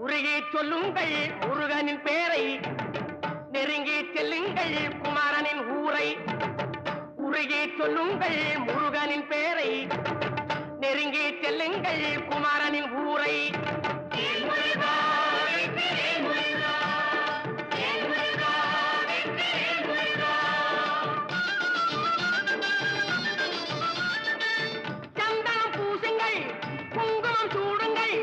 உருகி சொல்லுங்கள் முருகனின் பேரை, நெருங்கி செல்லுங்கள் குமாரனின் ஊரை. உருகி சொல்லுங்கள் முருகனின் பேரை, நெருங்கி செல்லுங்கள் குமாரனின் ஊரை. சந்தனம் பூசுங்கள், குங்குமம் சூடுங்கள்,